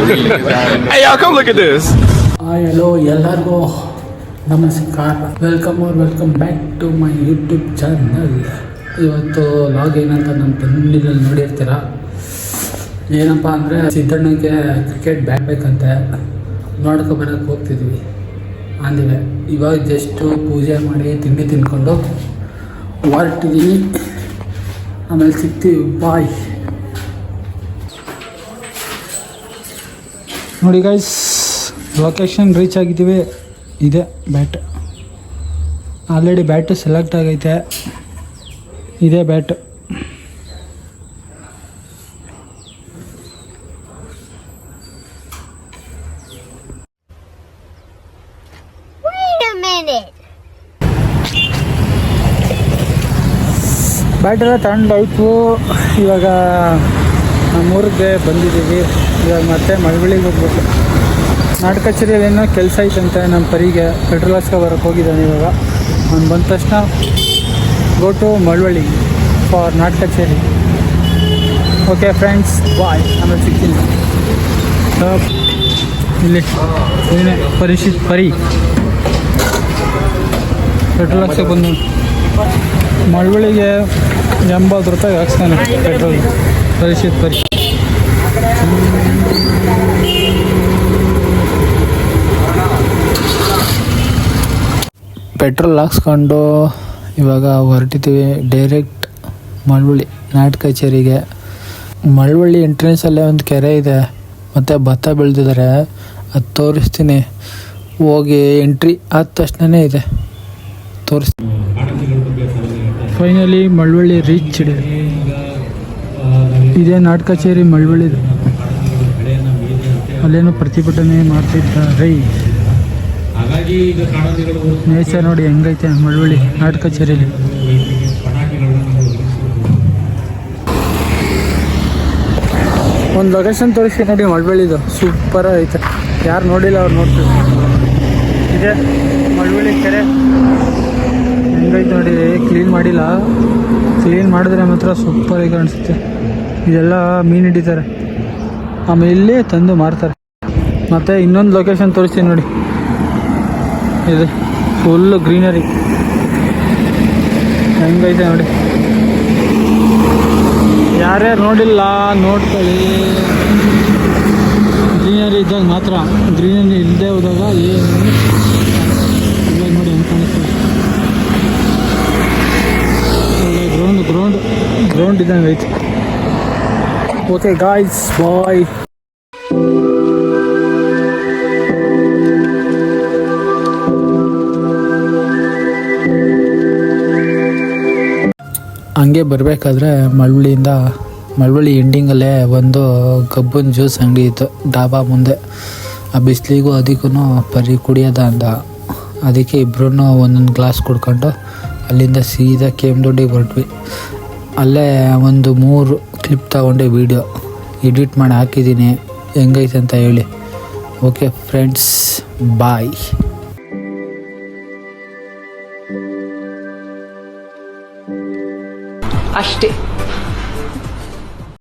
Hey y'all, come look at this. Hi hello ಎಲ್ಲರಿಗೂ ನಮಸ್ಕಾರ. Welcome back to my YouTube channel. ಇವತ್ತು log ಏನಂತ ನಮ್ಮ ತಂದಿನಲ್ಲಿ ನೋಡಿರ್ತೀರ. ಏನಪ್ಪ ಅಂದರೆ ಸಿದ್ದಣ್ಣಗೆ ಕ್ರಿಕೆಟ್ ಬ್ಯಾಟ್ ಬೇಕಂತೆ, ನೋಡ್ಕೊಬರಕ್ಕೆ ಹೋಗ್ತಿದ್ವಿ ಅಂದಿವೆ. ಇವಾಗ ಜಸ್ಟು ಪೂಜೆ ಮಾಡಿ ತಿಂಡಿ ತಿನ್ಕೊಂಡು ಹೊರಟಿದ್ದೀನಿ. ಆಮೇಲೆ ಸಿಗ್ತೀವಿ, ಬಾಯ್. ನೋಡಿ ಗೈಸ್, ಲೊಕೇಶನ್ ರೀಚ್ ಆಗಿದ್ದೀವಿ. ಇದೆ ಬ್ಯಾಟ್, ಆಲ್ರೆಡಿ ಬ್ಯಾಟು ಸೆಲೆಕ್ಟ್ ಆಗೈತೆ. ಇದೇ ಬ್ಯಾಟ್. ಬ್ಯಾಟೆಲ್ಲ ತಗೊಂಡಾಯ್ತು. ಇವಾಗ ನಮ್ಮೂರಿಗೆ ಬಂದಿದ್ದೀವಿ. ಇವಾಗ ಮತ್ತೆ ಮಳವಳ್ಳಿಗೆ ಹೋಗ್ಬೇಕು. ನಾಟಕ ಕಚೇರಿಯಲ್ಲಿ ಏನೋ ಕೆಲಸ ಐತಂತೆ ನಮ್ಮ ಪರಿಗೆ. ಪೆಟ್ರೋಲ್ ಹಾಕ್ಸ್ಕೊಬರಕ್ಕೆ ಹೋಗಿದ್ದಾನೆ. ಇವಾಗ ಅವ್ನು ಬಂದ ತಕ್ಷಣ ಗೋ ಟು ಮಳವಳ್ಳಿ ಫಾರ್ ನಾಟಕ ಕಚೇರಿ. ಓಕೆ ಫ್ರೆಂಡ್ಸ್, ಬಾಯ್. ಆಮೇಲೆ ಸಿಗ್ತೀನಿ. ಇಲ್ಲಿ ಏನೇ ಪರಿಶಿತ್ ಪರಿ ಪೆಟ್ರೋಲ್ ಹಾಕ್ಸೋಕೆ ಬಂದು ಮಳವಳ್ಳಿಗೆ 80 ರೂಪಾಯಿ ಹಾಕ್ಸ್ತಾನೆ ಪೆಟ್ರೋಲ್. ಪರಿಶಿತ್ ಪರಿ. ಪೆಟ್ರೋಲ್ ಹಾಕ್ಸ್ಕೊಂಡು ಇವಾಗ ಹೊರಟಿದ್ದೀವಿ ಡೈರೆಕ್ಟ್ ಮಳವಳ್ಳಿ ನಾಟಕ ಕಚೇರಿಗೆ. ಮಳವಳ್ಳಿ ಎಂಟ್ರೆನ್ಸಲ್ಲೇ ಒಂದು ಕೆರೆ ಇದೆ, ಮತ್ತು ಭತ್ತ ಬೆಳೆದಿದ್ದಾರೆ. ಅದು ತೋರಿಸ್ತೀನಿ. ಹೋಗಿ ಎಂಟ್ರಿ ಆದ ತಕ್ಷಣವೇ ಇದೆ, ತೋರಿಸ್ತೀನಿ. Finally Malavalli reach. ಇದೇ ನಾಟಕ ಕಚೇರಿ ಮಳವಳ್ಳಿದು. ಅಲ್ಲೇನೋ ಪ್ರತಿಭಟನೆ ಮಾಡ್ತಿದ್ದಾರೆ. ನೇಚರ್ ನೋಡಿ ಹೆಂಗೈತೆ ಮಳವಳ್ಳಿ ನಾಟಕ ಕಚೇರಿಯಲ್ಲಿ. ಒಂದು ಲೊಕೇಶನ್ ತೋರಿಸಿ ನೋಡಿ ಮಳವಳ್ಳಿದು. ಸೂಪರ್ ಐತೆ. ಯಾರು ನೋಡಿಲ್ಲ ಅವ್ರು ನೋಡ್ತೀವಿ. ಇದೆ ಮಳವಳ್ಳಿ ಕೆರೆ ಹೆಂಗೈತೆ ನೋಡಿ. ಕ್ಲೀನ್ ಮಾಡಿಲ್ಲ, ಕ್ಲೀನ್ ಮಾಡಿದ್ರೆ ಮಾತ್ರ ಸೂಪರಾಗಿ ಕಾಣಿಸುತ್ತೆ. ಇದೆಲ್ಲ ಮೀನು ಹಿಡಿತಾರೆ, ಆಮೇಲೆ ಇಲ್ಲೇ ತಂದು ಮಾರ್ತಾರೆ. ಮತ್ತು ಇನ್ನೊಂದು ಲೊಕೇಶನ್ ತೋರಿಸ್ತೀನಿ ನೋಡಿ. ಇದೆ ಫುಲ್ಲು ಗ್ರೀನರಿ ಹೆಂಗೈತೆ ನೋಡಿ. ಯಾರ್ಯಾರು ನೋಡಿಲ್ಲ ನೋಡ್ಕೊಳ್ಳಿ. ಗ್ರೀನರಿ ಇದ್ದಾಗ ಮಾತ್ರ, ಗ್ರೀನರಿ ಇಲ್ಲದೆ ಹೋದಾಗ ಏನು ನೋಡಿ ಹೆಂಗೆ ಕಾಣಿಸ್ತದೆ. ಗ್ರೌಂಡ್ ಇದ್ದಂಗೆ ಐತೆ. ಓಕೆ ಗಾಯ್ಸ್, ಬಾಯ್. ಹಂಗೆ ಬರಬೇಕಾದ್ರೆ ಮಳವಳ್ಳಿ ಎಂಡಿಂಗಲ್ಲೇ ಒಂದು ಕಬ್ಬಿನ ಜ್ಯೂಸ್ ಅಂಗಡಿ ಇತ್ತು ಡಾಬಾ ಮುಂದೆ. ಆ ಬಿಸಿಲಿಗೂ ಅದಕ್ಕೂ ಪರಿ ಕುಡಿಯೋದ ಅಂದ. ಅದಕ್ಕೆ ಇಬ್ಬರೂ ಒಂದೊಂದು ಗ್ಲಾಸ್ ಕುಡ್ಕೊಂಡು ಅಲ್ಲಿಂದ ಸೀದಾ ಕೆಮ್ಮದೊಡ್ಡಿಗೆ ಹೊರಟ್ವಿ. ಅಲ್ಲೇ ಒಂದು 3 ಕ್ಲಿಪ್ ತಗೊಂಡೆ, ವೀಡಿಯೋ ಎಡಿಟ್ ಮಾಡಿ ಹಾಕಿದ್ದೀನಿ. ಹೆಂಗೈತೆ ಅಂತ ಹೇಳಿ. ಓಕೆ ಫ್ರೆಂಡ್ಸ್, ಬಾಯ್. ಅಷ್ಟೇ.